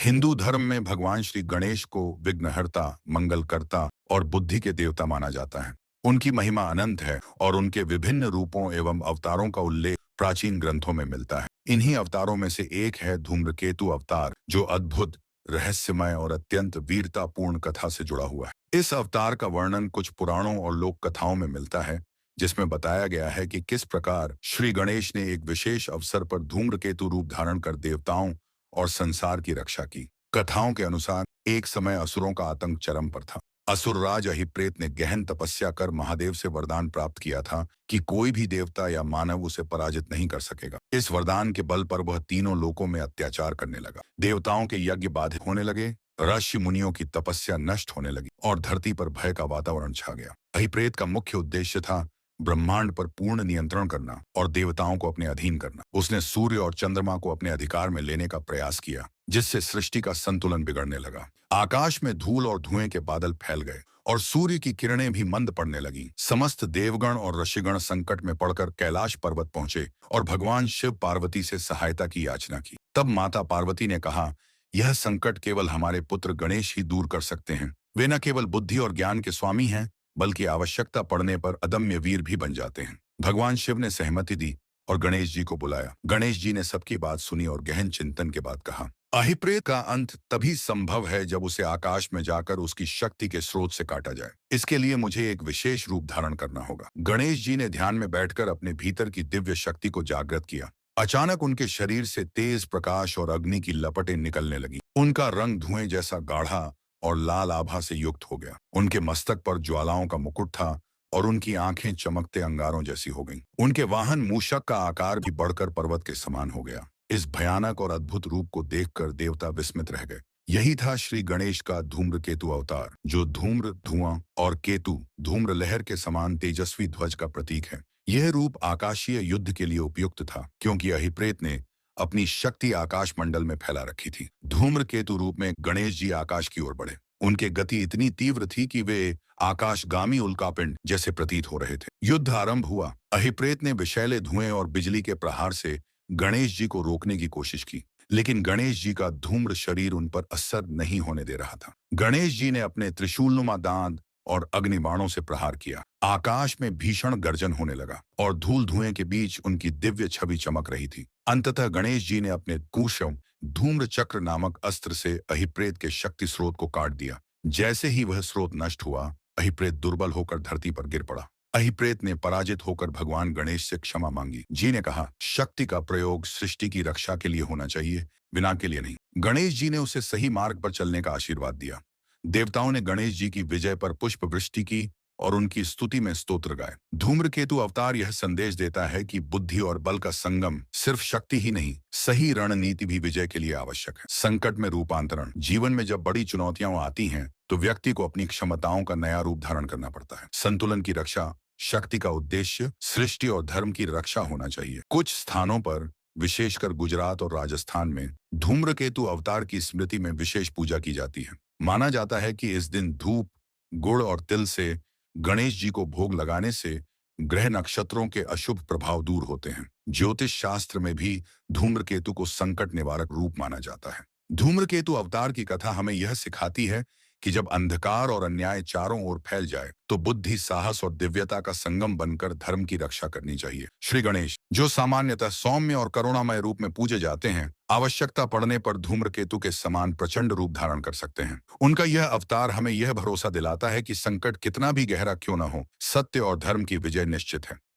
हिंदू धर्म में भगवान श्री गणेश को विघ्नहर्ता, मंगलकर्ता और बुद्धि के देवता माना जाता है। उनकी महिमा अनंत है और उनके विभिन्न रूपों एवं अवतारों का उल्लेख प्राचीन ग्रंथों में मिलता है। इन्हीं अवतारों में से एक है धूम्रकेतु अवतार, जो अद्भुत, रहस्यमय और अत्यंत वीरतापूर्ण कथा से जुड़ा हुआ है। इस अवतार का वर्णन कुछ पुराणों और लोक कथाओं में मिलता है, जिसमें बताया गया है कि किस प्रकार श्री गणेश ने एक विशेष अवसर पर धूम्रकेतु रूप धारण कर देवताओं और संसार की रक्षा की। कथाओं के अनुसार एक समय असुरों का आतंक चरम पर था। असुरराज अहिप्रेत ने गहन तपस्या कर महादेव से वरदान प्राप्त किया था कि कोई भी देवता या मानव उसे पराजित नहीं कर सकेगा। इस वरदान के बल पर वह तीनों लोकों में अत्याचार करने लगा। देवताओं के यज्ञ बाधित होने लगे, ऋषि मुनियों की तपस्या नष्ट होने लगी और धरती पर भय का वातावरण छा गया। अहिप्रेत का मुख्य उद्देश्य था ब्रह्मांड पर पूर्ण नियंत्रण करना और देवताओं को अपने अधीन करना। उसने सूर्य और चंद्रमा को अपने अधिकार में लेने का प्रयास किया, जिससे सृष्टि का संतुलन बिगड़ने लगा। आकाश में धूल और धुएं के बादल फैल गए और सूर्य की किरणें भी मंद पड़ने लगीं। समस्त देवगण और ऋषिगण संकट में पड़कर कैलाश पर्वत पहुंचे और भगवान शिव पार्वती से सहायता की याचना की। तब माता पार्वती ने कहा, यह संकट केवल हमारे पुत्र गणेश ही दूर कर सकते हैं। वे न केवल बुद्धि और ज्ञान के स्वामी हैं, बल्कि आवश्यकता पड़ने पर अदम्य वीर भी बन जाते हैं। भगवान शिव ने सहमति दी और गणेश जी को बुलाया। गणेश जी ने सबकी बात सुनी और गहन चिंतन के बाद कहा, अहिप्रेत का अंत तभी संभव है जब उसे आकाश में जाकर उसकी शक्ति के स्रोत से काटा जाए। इसके लिए मुझे एक विशेष रूप धारण करना होगा। गणेश जी ने ध्यान में बैठकर अपने भीतर की दिव्य शक्ति को जागृत किया। अचानक उनके शरीर से तेज प्रकाश और अग्नि की लपटें निकलने लगी। उनका रंग धुएं जैसा गाढ़ा और लाल आभा से युक्त हो गया। उनके मस्तक पर ज्वालाओं का मुकुट था और उनकी आंखें चमकते अंगारों जैसी हो गईं। उनके वाहन मूषक का आकार भी बढ़कर पर्वत के समान हो गया। इस भयानक और अद्भुत रूप को देखकर देवता विस्मित रह गए। यही था श्री गणेश का धूम्रकेतु अवतार, जो धूम्र धुआं और केतु धूम्र लहर के समान तेजस्वी ध्वज का प्रतीक है। यह रूप आकाशीय युद्ध के लिए उपयुक्त था, क्योंकि अहिप्रेत ने अपनी शक्ति आकाश मंडल में फैला रखी थी। धूम्रकेतु रूप में गणेश जी आकाश की ओर बढ़े। उनकी गति इतनी तीव्र थी कि वे आकाशगामी उल्कापिंड जैसे प्रतीत हो रहे थे। युद्ध आरंभ हुआ। अहिप्रेत ने विषैले धुएं और बिजली के प्रहार से गणेश जी को रोकने की कोशिश की, लेकिन गणेश जी का धूम्र शरीर उन पर असर नहीं होने दे रहा था। गणेश जी ने अपने त्रिशूलनुमा दांत और अग्निबाणों से प्रहार किया। आकाश में भीषण गर्जन होने लगा और धूल धुएं के बीच उनकी दिव्य छवि चमक रही थी। अंततः गणेश जी ने अपने कुशम धूम्र चक्र नामक अस्त्र से अहिप्रेत के शक्ति स्रोत को काट दिया। जैसे ही वह स्रोत नष्ट हुआ, अहिप्रेत दुर्बल होकर धरती पर गिर पड़ा। अहिप्रेत ने पराजित होकर भगवान गणेश से क्षमा मांगी। जी ने कहा, शक्ति का प्रयोग सृष्टि की रक्षा के लिए होना चाहिए, विनाश के लिए नहीं। गणेश जी ने उसे सही मार्ग पर चलने का आशीर्वाद दिया। देवताओं ने गणेश जी की विजय पर पुष्प वृष्टि की और उनकी स्तुति में स्तोत्र गाए। धूम्रकेतु अवतार यह संदेश देता है कि बुद्धि और बल का संगम सिर्फ शक्ति ही नहीं, सही रणनीति भी विजय के लिए आवश्यक है। संकट में रूपांतरण। जीवन में जब बड़ी चुनौतियां आती हैं, तो व्यक्ति को अपनी क्षमताओं का नया रूप धारण करना पड़ता है। संतुलन की रक्षा, शक्ति का उद्देश्य सृष्टि और धर्म की रक्षा होना चाहिए। कुछ स्थानों पर, विशेषकर गुजरात और राजस्थान में, धूम्रकेतु अवतार की स्मृति में विशेष पूजा की जाती है। माना जाता है कि इस दिन धूप, गुड़ और तिल से गणेश जी को भोग लगाने से ग्रह नक्षत्रों के अशुभ प्रभाव दूर होते हैं। ज्योतिष शास्त्र में भी धूम्रकेतु को संकट निवारक रूप माना जाता है। धूम्रकेतु अवतार की कथा हमें यह सिखाती है कि जब अंधकार और अन्याय चारों ओर फैल जाए, तो बुद्धि, साहस और दिव्यता का संगम बनकर धर्म की रक्षा करनी चाहिए। श्री गणेश, जो सामान्यतः सौम्य और करुणामय रूप में पूजे जाते हैं, आवश्यकता पड़ने पर धूम्रकेतु के समान प्रचंड रूप धारण कर सकते हैं। उनका यह अवतार हमें यह भरोसा दिलाता है कि संकट कितना भी गहरा क्यों न हो, सत्य और धर्म की विजय निश्चित है।